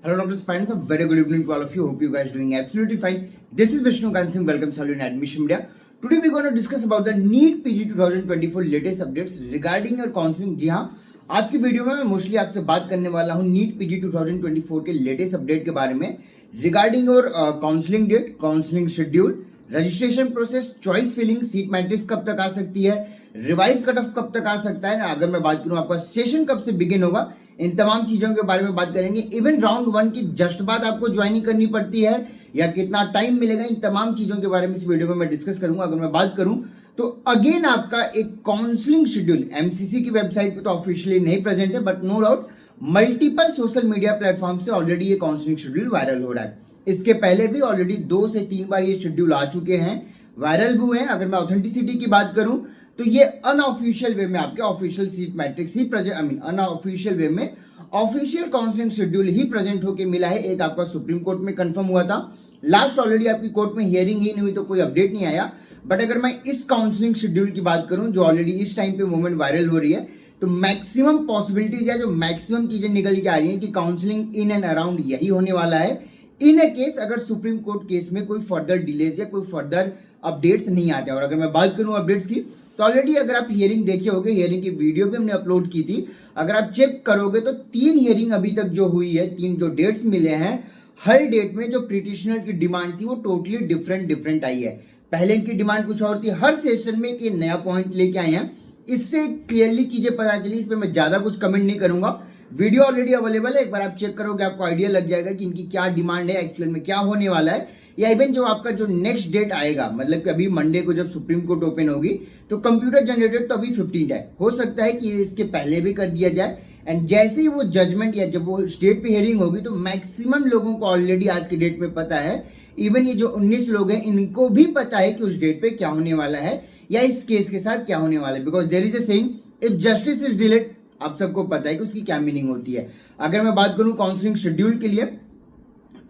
Hello, doctors, parents. A very good evening to all of you. Hope you guys doing absolutely fine. This is Vishnu Kansing. Welcome to in Admission Media. Today we're going to discuss about the NEET PG 2024 latest updates regarding your counseling. जी हाँ, आज की video में मैं mostly आपसे बात करने वाला हूँ नीट पीजी 2024 के लेटेस्ट अपडेट के बारे में रिगार्डिंग और counselling date, counselling schedule, registration process, choice filling, seat matrix कब तक आ सकती है, रिवाइज कट ऑफ कब तक आ सकता है, अगर मैं बात करूं आपका सेशन कब से बिगिन होगा, इन तमाम चीजों के बारे में बात करेंगे। इवन राउंड 1 की जस्ट बाद आपको ज्वाइनिंग करनी पड़ती है या कितना टाइम मिलेगा, इन तमाम चीजों के बारे में इस वीडियो में मैं डिस्कस करूंगा। अगर मैं बात करूं तो अगेन आपका एक काउंसलिंग शेड्यूल एमसीसी की वेबसाइट पे तो ऑफिशियली नहीं प्रेजेंट है, but no doubt multiple social media platform से ऑलरेडी ये काउंसलिंग शेड्यूल वायरल हो रहा है। इसके पहले भी ऑलरेडी 2 से 3 बार ये शेड्यूल आ चुके हैं, वायरल भी हुए हैं। अगर मैं ऑथेंटिसिटी की बात करूं तो ये अनऑफिशियल वे में आपके ऑफिशियल सीट मैट्रिक्स ही प्रेजेंट, अनऑफिशियल वे में ऑफिशियल काउंसलिंग शेड्यूल ही प्रेजेंट होके मिला है। एक आपका सुप्रीम कोर्ट में कंफर्म हुआ था, लास्ट ऑलरेडी आपकी कोर्ट में हियरिंग ही नहीं हुई तो कोई अपडेट नहीं आया। बट अगर मैं इस काउंसलिंग शेड्यूल की बात करूं जो ऑलरेडी इस टाइम पे मूवमेंट वायरल हो रही है, तो मैक्सिमम पॉसिबिलिटीज है, जो मैक्सिमम चीजें निकल के आ रही हैं कि काउंसलिंग इन एंड अराउंड यही होने वाला है। इन ए केस अगर सुप्रीम कोर्ट केस में कोई फर्दर डिलेज या कोई फर्दर अपडेट्स नहीं आते। और अगर मैं बात करूं अपडेट्स की तो ऑलरेडी अगर आप हियरिंग देखे होगे, हियरिंग की वीडियो भी हमने अपलोड की थी, अगर आप चेक करोगे तो 3 हियरिंग अभी तक जो हुई है, 3 जो डेट्स मिले हैं, हर डेट में जो पिटिशनर की डिमांड थी वो टोटली डिफरेंट आई है। पहले इनकी डिमांड कुछ और थी, हर सेशन में एक नया पॉइंट लेके आए हैं। इससे क्लियरली चीजें पता चली। इस पर मैं ज्यादा कुछ कमेंट नहीं करूंगा, वीडियो ऑलरेडी अवेलेबल है, एक बार आप चेक करोगे आपको आइडिया लग जाएगा कि इनकी क्या डिमांड है, एक्चुअल में क्या होने वाला है। या इवन जो आपका जो नेक्स्ट डेट आएगा, मतलब कि अभी मंडे को जब सुप्रीम कोर्ट ओपन होगी तो कंप्यूटर जनरेटेड तो अभी 15 है, हो सकता है कि इसके पहले भी कर दिया जाए। एंड जैसे ही वो जजमेंट या जब वो डेट पे हियरिंग होगी तो मैक्सिमम लोगों को ऑलरेडी आज के डेट में पता है, इवन ये जो 19 लोग हैं इनको भी पता है कि उस डेट पे क्या होने वाला है या इस केस के साथ क्या होने वाला है। Because there is a saying, if justice is delayed, आप सबको पता है कि उसकी क्या मीनिंग होती है। अगर मैं बात करूं काउंसलिंग शेड्यूल के लिए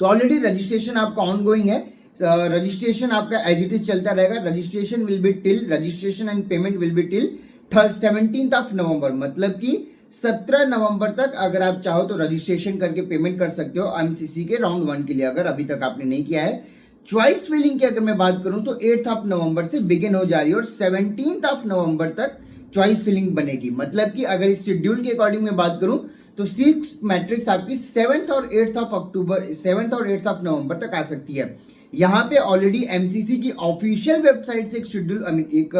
तो ऑलरेडी रजिस्ट्रेशन आपका ऑनगोइंग है। रजिस्ट्रेशन आपका एज इट इज चलता रहेगा। Registration will be till, registration and payment will be till 17th of November, मतलब कि 17 नवंबर तक अगर आप चाहो तो रजिस्ट्रेशन करके पेमेंट कर सकते हो एमसीसी के राउंड 1 के लिए, अगर अभी तक आपने नहीं किया है। चॉइस फिलिंग की अगर मैं बात करूं तो 8th ऑफ नवंबर से बिगिन हो जा रही है और 17th ऑफ नवंबर तक चॉइस फिलिंग बनेगी। मतलब कि अगर इस शेड्यूल के अकॉर्डिंग मैं बात करूं तो 6 मैट्रिक्स आपकी 7th और 8th ऑफ नवंबर तक आ सकती है। यहाँ पे ऑलरेडी एमसीसी की ऑफिशियल वेबसाइट से एक शेड्यूल, एक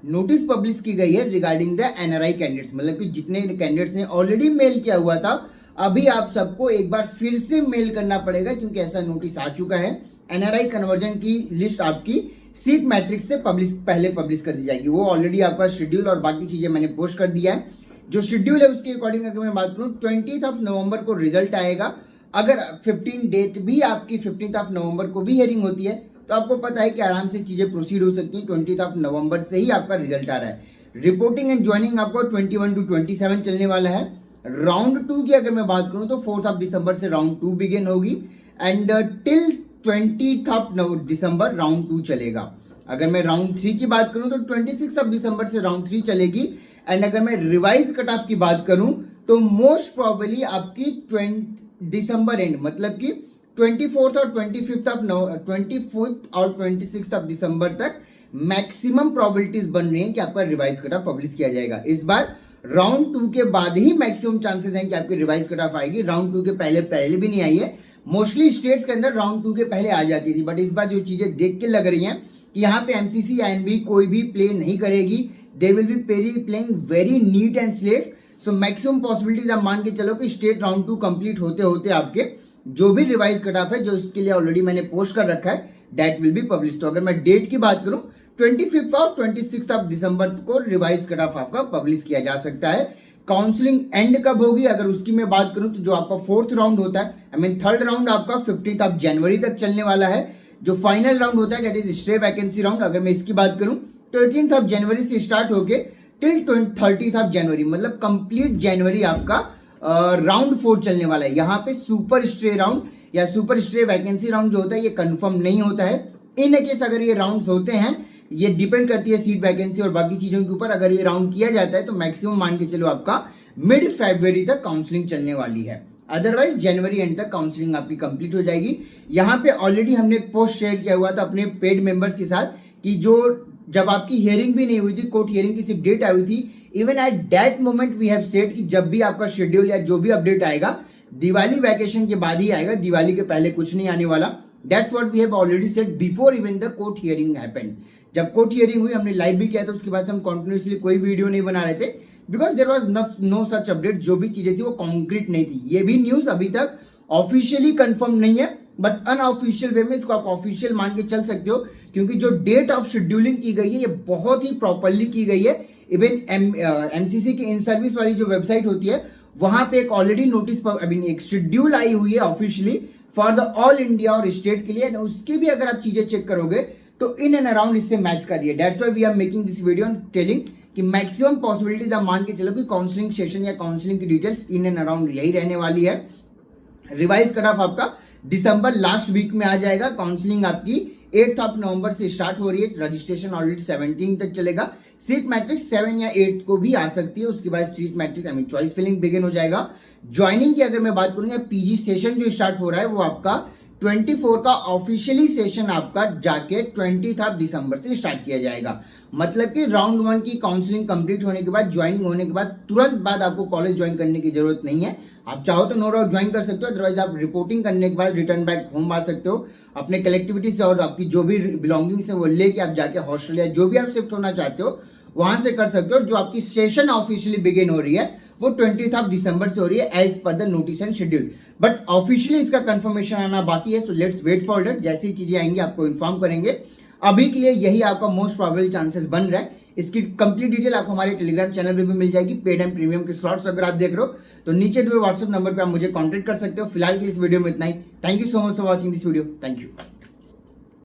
नोटिस पब्लिश की गई है रिगार्डिंग द एनआरआई कैंडिडेट्स, मतलब कि जितने कैंडिडेट्स ने ऑलरेडी मेल किया हुआ था, अभी आप सबको एक बार फिर से मेल करना पड़ेगा क्योंकि ऐसा नोटिस आ चुका है। एनआरआई कन्वर्जन की लिस्ट आपकी सीट मैट्रिक्स से पहले पब्लिश कर दी जाएगी। वो ऑलरेडी आपका शेड्यूल और बाकी चीजें मैंने पोस्ट कर दिया है। जो शेड्यूल है उसके अकॉर्डिंग अगर मैं बात करूं 20th ऑफ नवंबर को रिजल्ट आएगा। अगर 15 डेट भी आपकी 15th ऑफ नवंबर को भी हियरिंग होती है तो आपको पता है कि आराम से चीजें प्रोसीड हो सकती हैं। 20th ऑफ नवंबर से ही आपका रिजल्ट आ रहा है। रिपोर्टिंग एंड ज्वाइनिंग आपको 21 to 27 चलने वाला है। राउंड 2 की अगर मैं बात करूं तो 4th ऑफ दिसंबर से राउंड 2 बिगिन होगी and till 20th of December round 2 चलेगा। अगर मैं राउंड 3 की बात करूं तो 26 ऑफ दिसंबर से राउंड 3 चलेगी। एंड अगर मैं रिवाइज कट ऑफ की बात करूं तो मोस्ट प्रोबेबली आपकी 20 दिसंबर एंड, मतलब कि 24th और 25th और 26th ऑफ दिसंबर तक मैक्सिमम प्रोबेबिलिटीज बन रही हैं कि आपका रिवाइज कट ऑफ पब्लिश किया जाएगा। इस बार राउंड 2 के बाद ही मैक्सिमम चांसेस हैं कि आपकी रिवाइज कट ऑफ आएगी। राउंड 2 के पहले भी नहीं आई है। मोस्टली स्टेट्स के अंदर राउंड 2 के पहले आ जाती थी, बट इस बार जो चीजें देख के लग रही हैं कि यहाँ पे एमसीसी या एनबी कोई भी प्ले नहीं करेगी। They will be playing very neat and safe. So maximum possibilities आप मान के चलो कि स्टेट राउंड 2 कंप्लीट होते होते आपके जो भी रिवाइज कट ऑफ है, जो इसके लिए ऑलरेडी मैंने पोस्ट कर रखा है, डेट विल बी पब्लिश। तो अगर मैं डेट की बात करूं 25 और 26 ऑफ दिसंबर को रिवाइज कट ऑफ आपका पब्लिश किया जा सकता है। काउंसलिंग एंड कब होगी अगर उसकी मैं बात करूं तो जो आपका 4th राउंड होता है, थर्ड राउंड आपका 15th ऑफ जनवरी तक चलने वाला है। जो फाइनल राउंड होता है that is stay vacancy round, अगर मैं इसकी बात करूं तो 18th ऑफ जनवरी से स्टार्ट होके टिल 30th ऑफ जनवरी, मतलब कंप्लीट जनवरी आपका राउंड 4 चलने वाला है। यहाँ पे सुपर स्टे राउंड या सुपर स्टे वैकेंसी राउंड जो होता है ये कंफर्म नहीं होता है। इन केस अगर ये राउंड्स होते हैं, ये डिपेंड करती है सीट वैकेंसी और बाकी चीजों के ऊपर, अगर ये राउंड किया जाता है तो मैक्सिमम मान के चलो आपका मिड फरवरी तक काउंसलिंग चलने वाली है। अदरवाइज जनवरी एंड तक काउंसलिंग आपकी कंप्लीट हो जाएगी। यहाँ पे ऑलरेडी हमने एक पोस्ट शेयर किया हुआ था अपने पेड मेंबर्स के साथ कि जो जब आपकी हियरिंग भी नहीं हुई थी, कोर्ट हियरिंग की सिर्फ डेट आई हुई थी, even at that moment we have said कि जब भी आपका शेड्यूल या जो भी अपडेट आएगा दिवाली वैकेशन के बाद ही आएगा, दिवाली के पहले कुछ नहीं आने वाला। That's what we have already said before even the court hearing happened. जब कोर्ट हियरिंग हुई हमने लाइव भी किया था, उसके बाद से हम कंटिन्यूअसली कोई वीडियो नहीं बना रहे थे because there was no such update. जो भी चीजें थी वो कॉन्क्रीट नहीं थी। ये भी न्यूज अभी तक ऑफिशियली कंफर्म नहीं है, बट अनऑफिशियल वे में इसको आप ऑफिशियल मान के चल सकते हो, क्योंकि जो डेट ऑफ शेड्यूलिंग की गई है ये बहुत ही प्रॉपरली की गई है। इवन एमसीसी की इन सर्विस वाली जो वेबसाइट होती है वहां पे एक ऑलरेडी नोटिस अभी एक शेड्यूल आई हुई है officially for the all India और स्टेट के लिए। उसकी भी अगर आप चीजें चेक करोगे तो इन एंड अराउंड इससे मैच कर रही है। That's why we are making this video telling कि मैक्सिमम पॉसिबिलिटीज आप मान के चलो कि काउंसलिंग सेशन या काउंसलिंग की डिटेल्स इन एंड अराउंड यही रहने वाली है। रिवाइज कट ऑफ आपका दिसंबर लास्ट वीक में आ जाएगा। काउंसलिंग आपकी 8 ऑफ नवंबर से स्टार्ट हो रही है। रजिस्ट्रेशन ऑलरेडी 17 तक चलेगा। सीट मैट्रिक्स 7 या 8 को भी आ सकती है। उसके बाद seat matrix choice filling begin हो जाएगा। ज्वाइनिंग की अगर मैं बात करूंगा, पीजी सेशन जो स्टार्ट हो रहा है वो आपका 24 का ऑफिशियली सेशन आपका जाके 20 दिसंबर से स्टार्ट किया जाएगा। मतलब कि राउंड 1 की काउंसलिंग कंप्लीट होने के बाद, ज्वाइनिंग होने के बाद तुरंत बाद आपको कॉलेज ज्वाइन करने की जरूरत नहीं है। आप चाहो तो नो डाउट ज्वाइन कर सकते हो, अदरवाइज आप रिपोर्टिंग करने के बाद रिटर्न बैक होम आ सकते हो। अपने कलेक्टिविटी से और आपकी जो भी बिलोंगिंग्स है वो लेके आप जाके हॉस्टल या जो भी आप शिफ्ट होना चाहते हो वहां से कर सकते हो। जो आपकी सेशन ऑफिशियली बिगिन हो रही है वो 20 दिसंबर से हो रही है as per the notice and schedule, but officially इसका कंफर्मेशन आना बाकी है। So let's wait for that. जैसी चीजें आएंगी आपको इन्फॉर्म करेंगे। अभी के लिए यही आपका मोस्ट प्रोबेबल चांसेस बन रहा है। इसकी कंप्लीट डिटेल आपको हमारे टेलीग्राम चैनल पे भी मिल जाएगी। पेड एंड प्रीमियम के स्लॉट्स अगर आप देख रहे हो तो नीचे दिए व्हाट्सएप नंबर पे आप मुझे कांटेक्ट कर सकते हो। फिलहाल के इस वीडियो में इतना ही। Thank you so much for watching this video. Thank you.